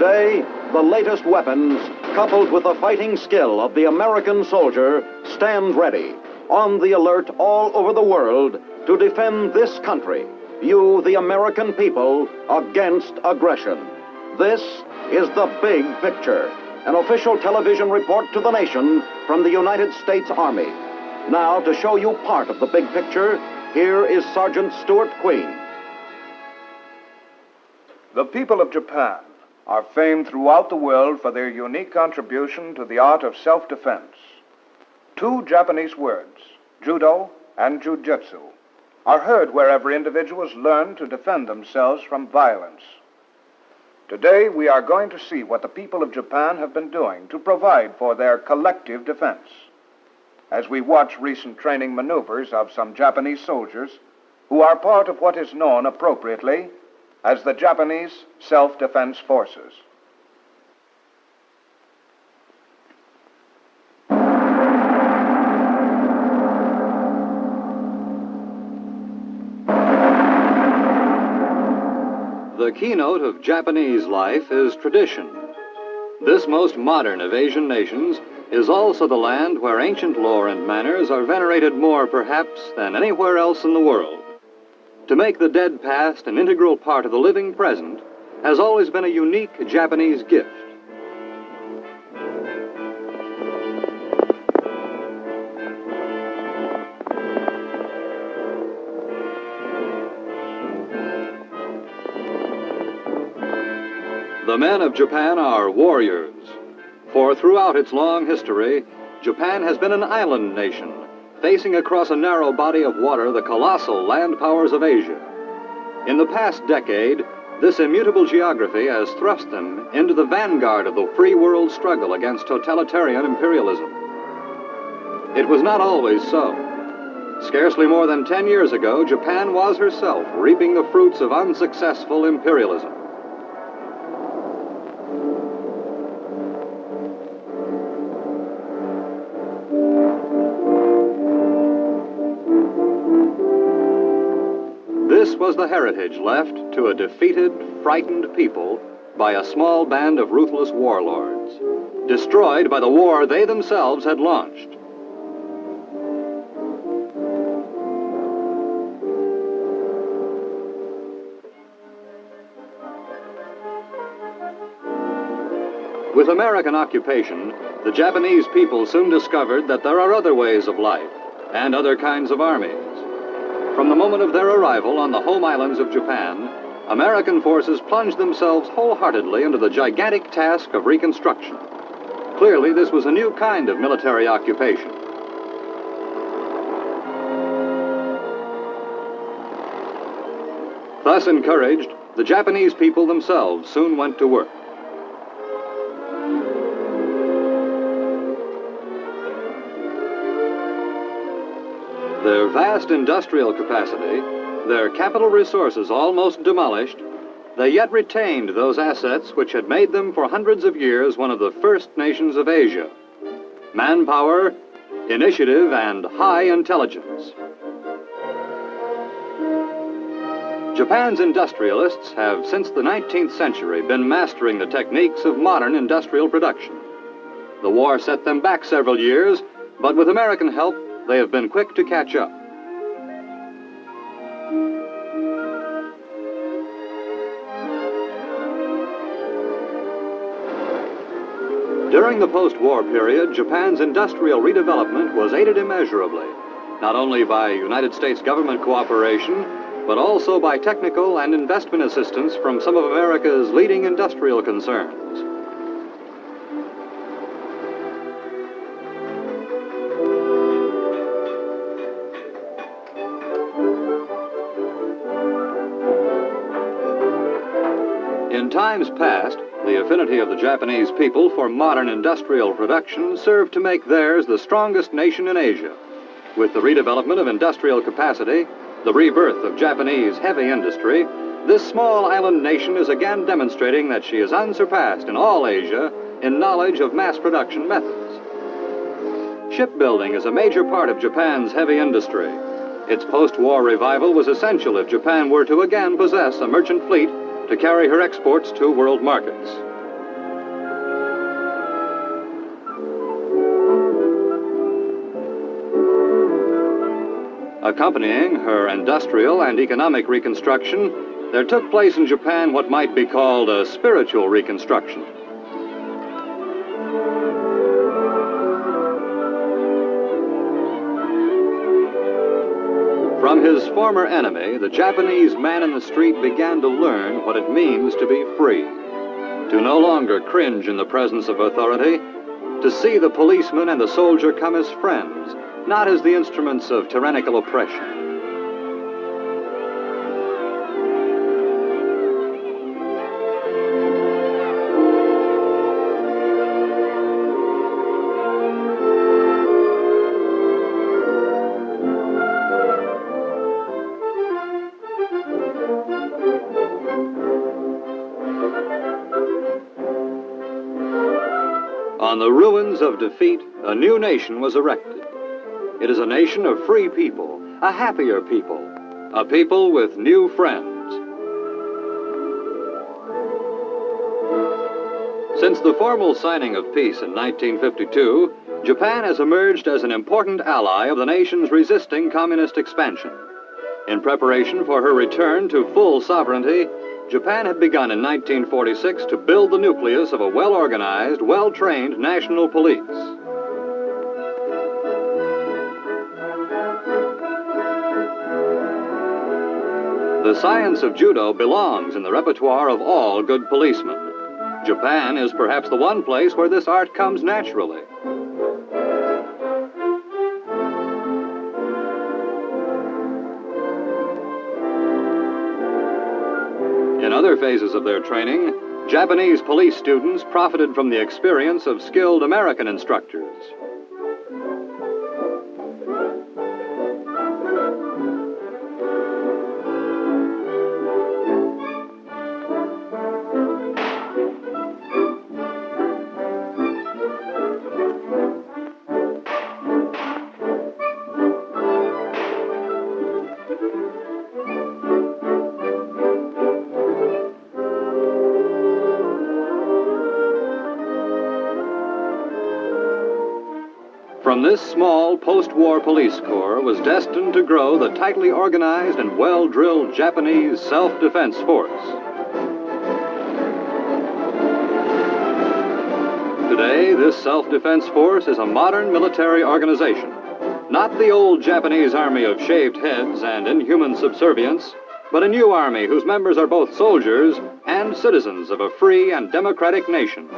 Today, the latest weapons, coupled with the fighting skill of the American soldier, stand ready, on the alert all over the world to defend this country, you, the American people, against aggression. This is The Big Picture, an official television report to the nation from the United States Army. Now, to show you part of the big picture, here is Sergeant Stuart Queen. The people of Japan are famed throughout the world for their unique contribution to the art of self-defense. Two Japanese words, judo and jujitsu, are heard wherever individuals learn to defend themselves from violence. Today, we are going to see what the people of Japan have been doing to provide for their collective defense, as we watch recent training maneuvers of some Japanese soldiers who are part of what is known appropriately as the Japanese Self-Defense Forces. The keynote of Japanese life is tradition. This most modern of Asian nations is also the land where ancient lore and manners are venerated more, perhaps, than anywhere else in the world. To make the dead past an integral part of the living present has always been a unique Japanese gift. The men of Japan are warriors, for throughout its long history, Japan has been an island nation, facing across a narrow body of water the colossal land powers of Asia. In the past decade, this immutable geography has thrust them into the vanguard of the free world struggle against totalitarian imperialism. It was not always so. Scarcely more than 10 years ago, Japan was herself reaping the fruits of unsuccessful imperialism. This was the heritage left to a defeated, frightened people by a small band of ruthless warlords, destroyed by the war they themselves had launched. With American occupation, the Japanese people soon discovered that there are other ways of life and other kinds of armies. From the moment of their arrival on the home islands of Japan, American forces plunged themselves wholeheartedly into the gigantic task of reconstruction. Clearly, this was a new kind of military occupation. Thus encouraged, the Japanese people themselves soon went to work. Their vast industrial capacity, their capital resources almost demolished, they yet retained those assets which had made them for hundreds of years one of the first nations of Asia: manpower, initiative, and high intelligence. Japan's industrialists have, since the 19th century, been mastering the techniques of modern industrial production. The war set them back several years, but with American help, they have been quick to catch up. During the post-war period, Japan's industrial redevelopment was aided immeasurably, not only by United States government cooperation, but also by technical and investment assistance from some of America's leading industrial concerns. In times past, the affinity of the Japanese people for modern industrial production served to make theirs the strongest nation in Asia. With the redevelopment of industrial capacity, the rebirth of Japanese heavy industry, this small island nation is again demonstrating that she is unsurpassed in all Asia in knowledge of mass production methods. Shipbuilding is a major part of Japan's heavy industry. Its post-war revival was essential if Japan were to again possess a merchant fleet to carry her exports to world markets. Accompanying her industrial and economic reconstruction, there took place in Japan what might be called a spiritual reconstruction. From his former enemy, the Japanese man in the street began to learn what it means to be free, to no longer cringe in the presence of authority, to see the policeman and the soldier come as friends, not as the instruments of tyrannical oppression. On the ruins of defeat, a new nation was erected. It is a nation of free people, a happier people, a people with new friends. Since the formal signing of peace in 1952, Japan has emerged as an important ally of the nations resisting communist expansion. In preparation for her return to full sovereignty, Japan had begun in 1946 to build the nucleus of a well-organized, well-trained national police. The science of judo belongs in the repertoire of all good policemen. Japan is perhaps the one place where this art comes naturally. In other phases of their training, Japanese police students profited from the experience of skilled American instructors. From this small post-war police corps was destined to grow the tightly organized and well-drilled Japanese self-defense force. Today, this self-defense force is a modern military organization, not the old Japanese army of shaved heads and inhuman subservience, but a new army whose members are both soldiers and citizens of a free and democratic nation.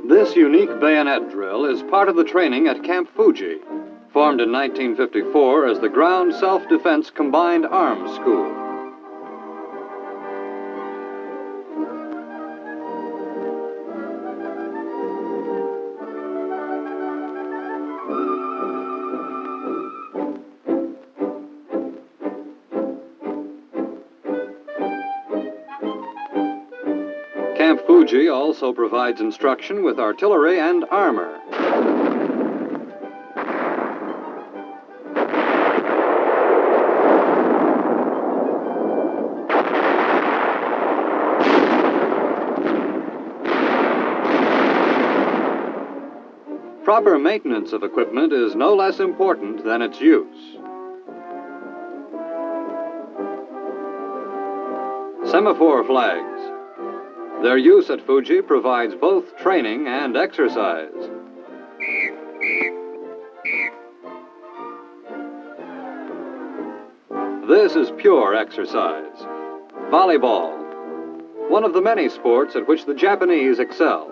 This unique bayonet drill is part of the training at Camp Fuji, formed in 1954 as the Ground Self-Defense Combined Arms School. Camp Fuji also provides instruction with artillery and armor. Proper maintenance of equipment is no less important than its use. Semaphore flags. Their use at Fuji provides both training and exercise. This is pure exercise. Volleyball, one of the many sports at which the Japanese excel.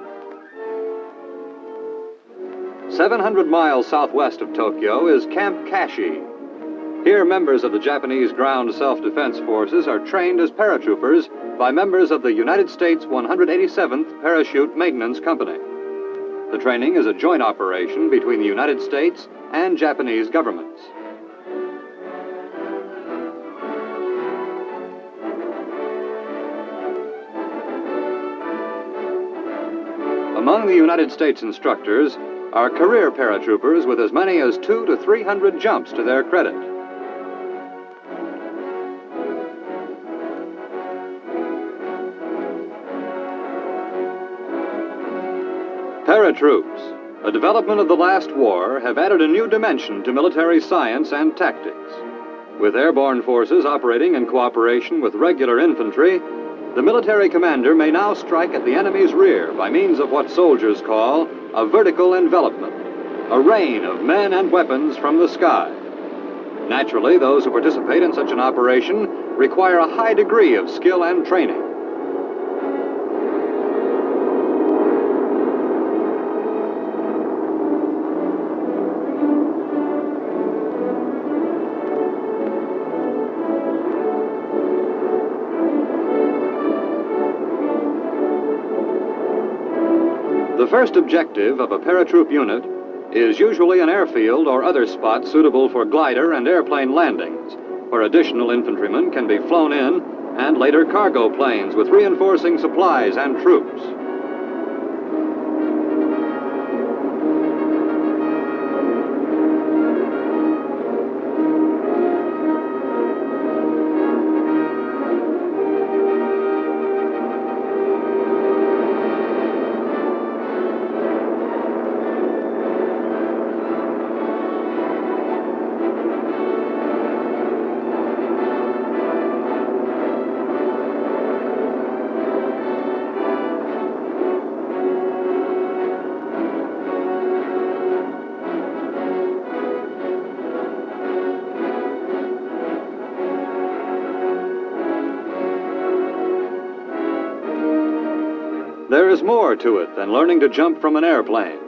700 miles southwest of Tokyo is Camp Kashi. Here, members of the Japanese Ground Self-Defense Forces are trained as paratroopers by members of the United States 187th Parachute Maintenance Company. The training is a joint operation between the United States and Japanese governments. Among the United States instructors are career paratroopers with as many as 200 to 300 jumps to their credit. Paratroops, a development of the last war, have added a new dimension to military science and tactics. With airborne forces operating in cooperation with regular infantry, the military commander may now strike at the enemy's rear by means of what soldiers call a vertical envelopment, a rain of men and weapons from the sky. Naturally, those who participate in such an operation require a high degree of skill and training. The first objective of a paratroop unit is usually an airfield or other spot suitable for glider and airplane landings, where additional infantrymen can be flown in, and later cargo planes with reinforcing supplies and troops. There is more to it than learning to jump from an airplane.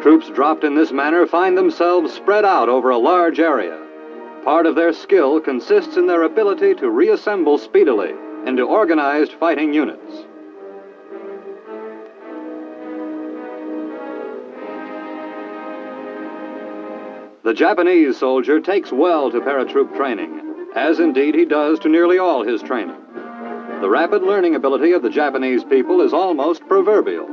Troops dropped in this manner find themselves spread out over a large area. Part of their skill consists in their ability to reassemble speedily into organized fighting units. The Japanese soldier takes well to paratroop training, as indeed he does to nearly all his training. The rapid learning ability of the Japanese people is almost proverbial.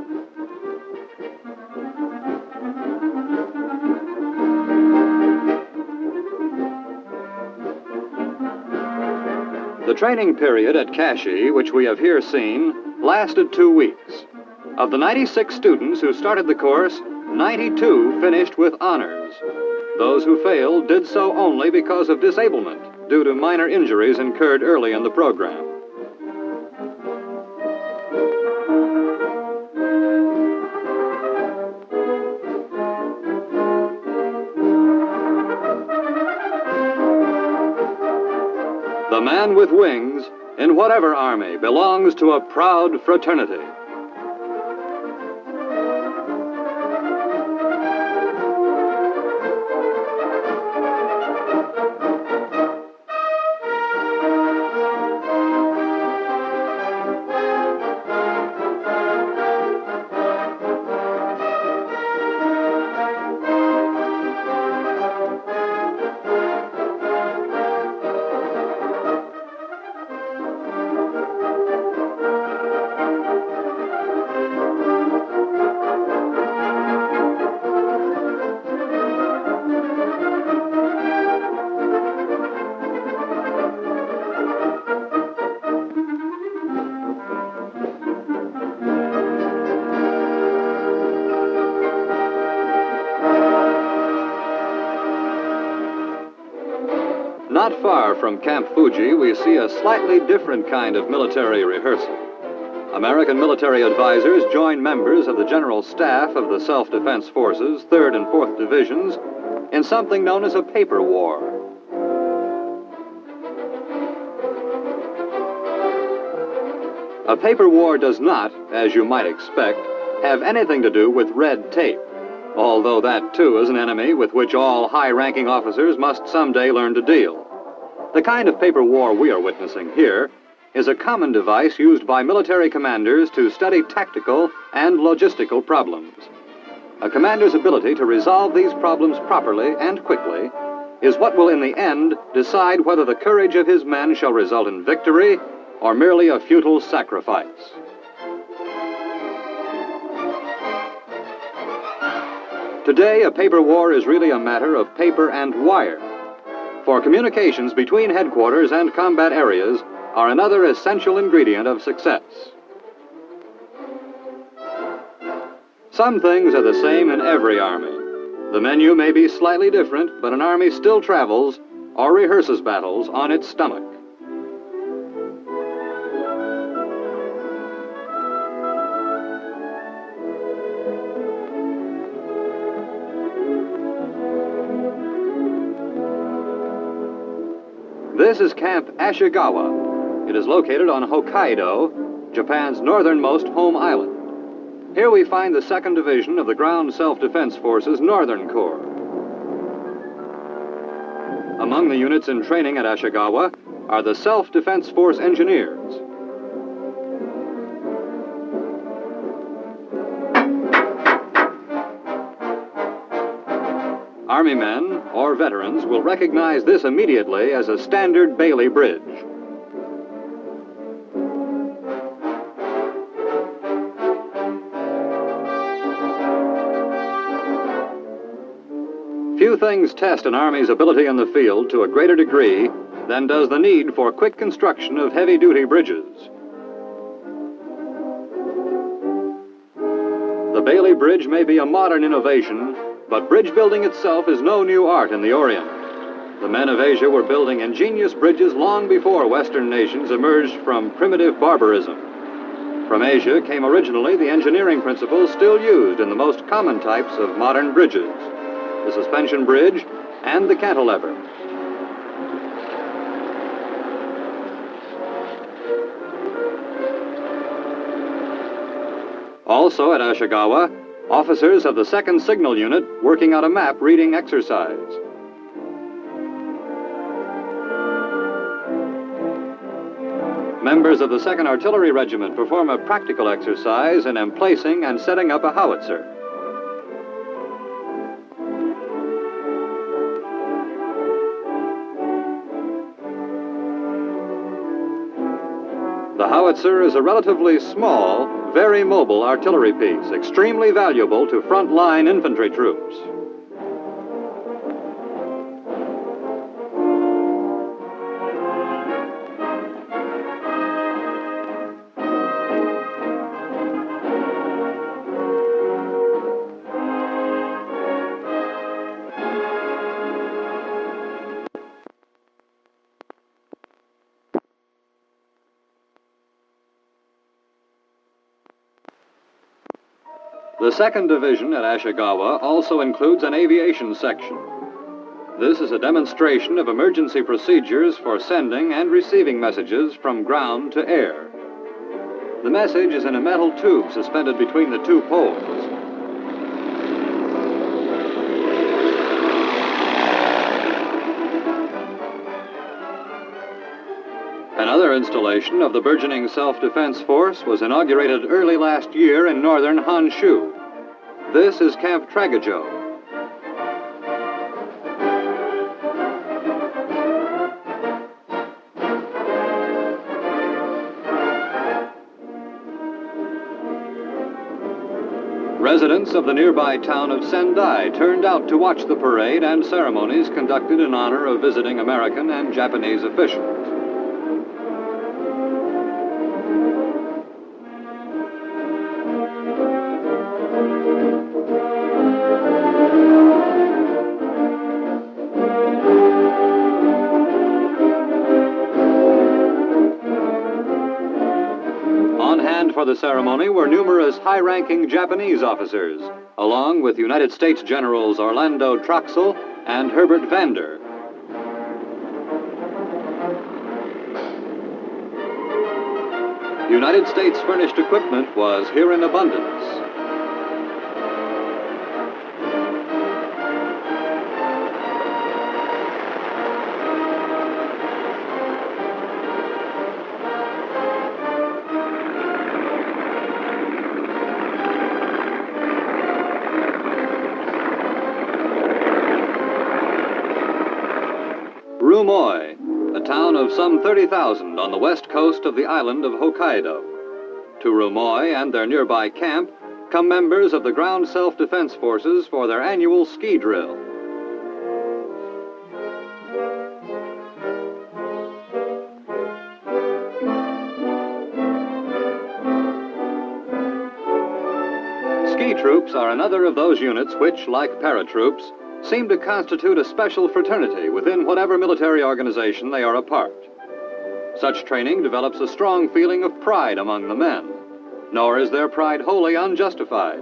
The training period at Kashi, which we have here seen, lasted 2 weeks. Of the 96 students who started the course, 92 finished with honors. Those who failed did so only because of disablement due to minor injuries incurred early in the program. The man with wings, in whatever army, belongs to a proud fraternity. Not far from Camp Fuji, we see a slightly different kind of military rehearsal. American military advisors join members of the General Staff of the Self-Defense Forces, 3rd and 4th Divisions, in something known as a paper war. A paper war does not, as you might expect, have anything to do with red tape, although that too is an enemy with which all high-ranking officers must someday learn to deal. The kind of paper war we are witnessing here is a common device used by military commanders to study tactical and logistical problems. A commander's ability to resolve these problems properly and quickly is what will in the end decide whether the courage of his men shall result in victory or merely a futile sacrifice. Today, a paper war is really a matter of paper and wire. For communications between headquarters and combat areas are another essential ingredient of success. Some things are the same in every army. The menu may be slightly different, but an army still travels or rehearses battles on its stomach. This is Camp Ashigawa. It is located on Hokkaido, Japan's northernmost home island. Here we find the 2nd Division of the Ground Self-Defense Forces Northern Corps. Among the units in training at Ashigawa are the Self-Defense Force Engineers. Army men or veterans will recognize this immediately as a standard Bailey bridge. Few things test an Army's ability in the field to a greater degree than does the need for quick construction of heavy-duty bridges. The Bailey Bridge may be a modern innovation, but bridge building itself is no new art in the Orient. The men of Asia were building ingenious bridges long before Western nations emerged from primitive barbarism. From Asia came originally the engineering principles still used in the most common types of modern bridges: the suspension bridge and the cantilever. Also at Ashigawa, officers of the 2nd Signal Unit working out a map reading exercise. Members of the 2nd Artillery Regiment perform a practical exercise in emplacing and setting up a howitzer. The howitzer is a relatively small, very mobile artillery piece, extremely valuable to front-line infantry troops. The 2nd Division at Ashigawa also includes an aviation section. This is a demonstration of emergency procedures for sending and receiving messages from ground to air. The message is in a metal tube suspended between the 2 poles. Another installation of the burgeoning self-defense force was inaugurated early last year in northern Honshu. This is Camp Tragajo. Residents of the nearby town of Sendai turned out to watch the parade and ceremonies conducted in honor of visiting American and Japanese officials. For the ceremony were numerous high-ranking Japanese officers, along with United States Generals Orlando Troxell and Herbert Vander. United States furnished equipment was here in abundance. Rumoi, a town of some 30,000 on the west coast of the island of Hokkaido. To Rumoi and their nearby camp, come members of the Ground Self-Defense Forces for their annual ski drill. Ski troops are another of those units which, like paratroops, seem to constitute a special fraternity within whatever military organization they are a part. Such training develops a strong feeling of pride among the men, nor is their pride wholly unjustified.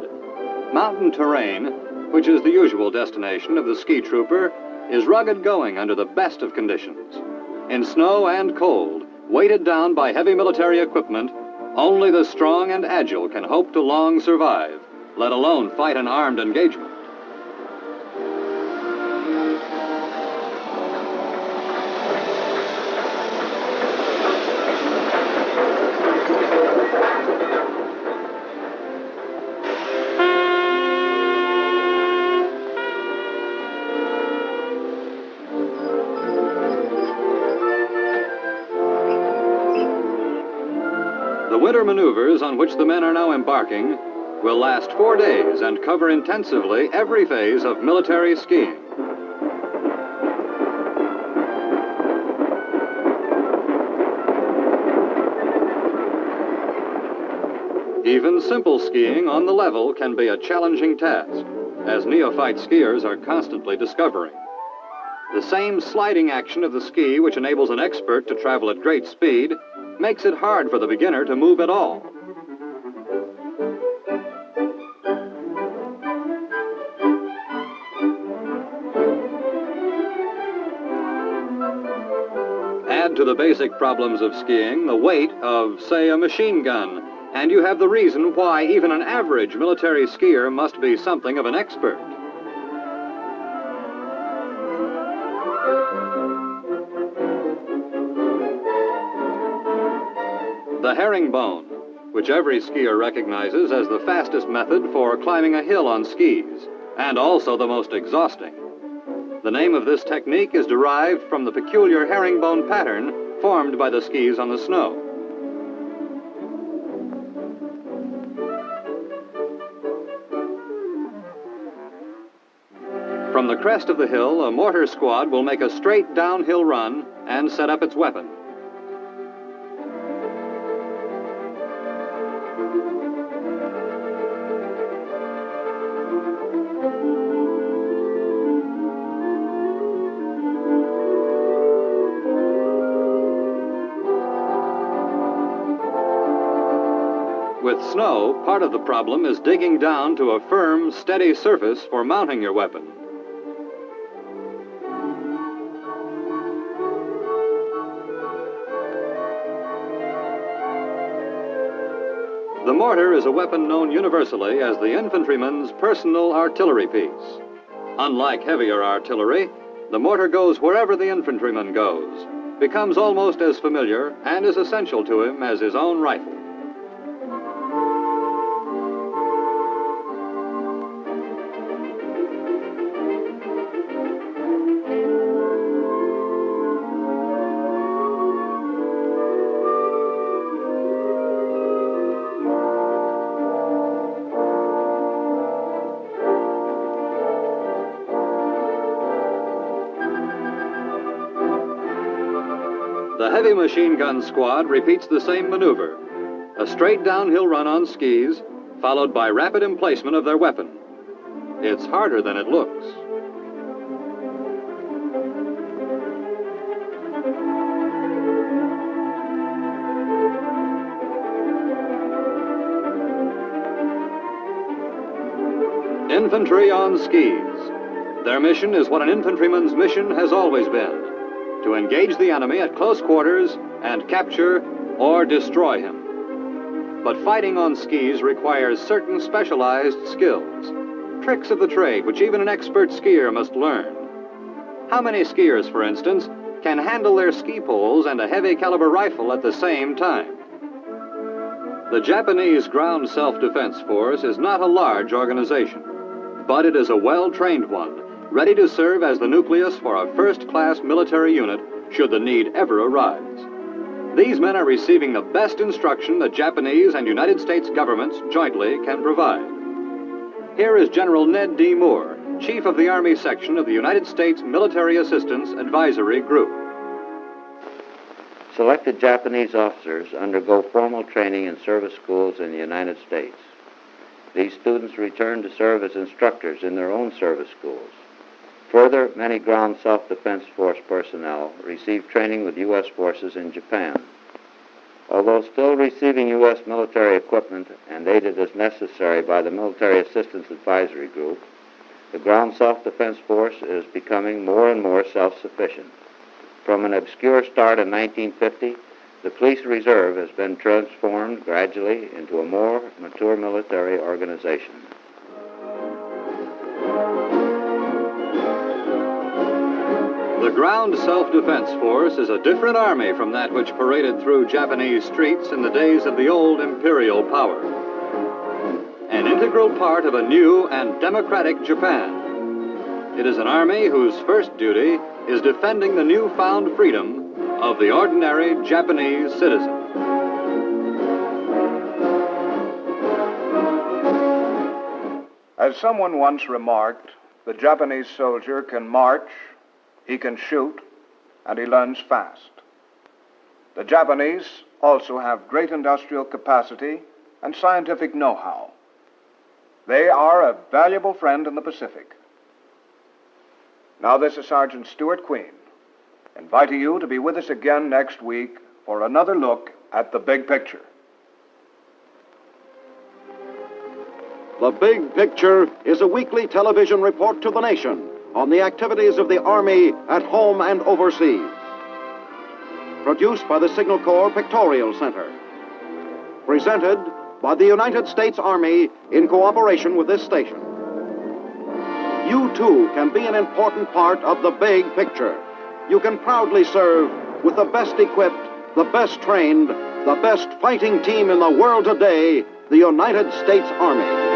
Mountain terrain, which is the usual destination of the ski trooper, is rugged going under the best of conditions. In snow and cold, weighted down by heavy military equipment, only the strong and agile can hope to long survive, let alone fight an armed engagement. The winter maneuvers on which the men are now embarking will last 4 days and cover intensively every phase of military skiing. Even simple skiing on the level can be a challenging task, as neophyte skiers are constantly discovering. The same sliding action of the ski which enables an expert to travel at great speed makes it hard for the beginner to move at all. Add to the basic problems of skiing the weight of, say, a machine gun, and you have the reason why even an average military skier must be something of an expert. The herringbone, which every skier recognizes as the fastest method for climbing a hill on skis, and also the most exhausting. The name of this technique is derived from the peculiar herringbone pattern formed by the skis on the snow. From the crest of the hill, a mortar squad will make a straight downhill run and set up its weapon. With snow, part of the problem is digging down to a firm, steady surface for mounting your weapon. The mortar is a weapon known universally as the infantryman's personal artillery piece. Unlike heavier artillery, the mortar goes wherever the infantryman goes, becomes almost as familiar and as essential to him as his own rifle. The heavy machine gun squad repeats the same maneuver, a straight downhill run on skis, followed by rapid emplacement of their weapon. It's harder than it looks. Infantry on skis. Their mission is what an infantryman's mission has always been: to engage the enemy at close quarters and capture or destroy him. But fighting on skis requires certain specialized skills, tricks of the trade which even an expert skier must learn. How many skiers, for instance, can handle their ski poles and a heavy caliber rifle at the same time? The Japanese Ground Self-Defense Force is not a large organization, but it is a well-trained one, ready to serve as the nucleus for a first-class military unit should the need ever arise. These men are receiving the best instruction the Japanese and United States governments jointly can provide. Here is General Ned D. Moore, Chief of the Army Section of the United States Military Assistance Advisory Group. Selected Japanese officers undergo formal training in service schools in the United States. These students return to serve as instructors in their own service schools. Further, many ground self-defense force personnel receive training with U.S. forces in Japan. Although still receiving U.S. military equipment and aided as necessary by the Military Assistance Advisory Group, the ground self-defense force is becoming more and more self-sufficient. From an obscure start in 1950, the Police Reserve has been transformed gradually into a more mature military organization. The Ground Self-Defense Force is a different army from that which paraded through Japanese streets in the days of the old imperial power. An integral part of a new and democratic Japan. It is an army whose first duty is defending the newfound freedom of the ordinary Japanese citizen. As someone once remarked, the Japanese soldier can march, he can shoot, and he learns fast. The Japanese also have great industrial capacity and scientific know-how. They are a valuable friend in the Pacific. Now this is Sergeant Stuart Queen, inviting you to be with us again next week for another look at the big picture. The Big Picture is a weekly television report to the nation on the activities of the Army at home and overseas. Produced by the Signal Corps Pictorial Center. Presented by the United States Army in cooperation with this station. You too can be an important part of the big picture. You can proudly serve with the best equipped, the best trained, the best fighting team in the world today, the United States Army.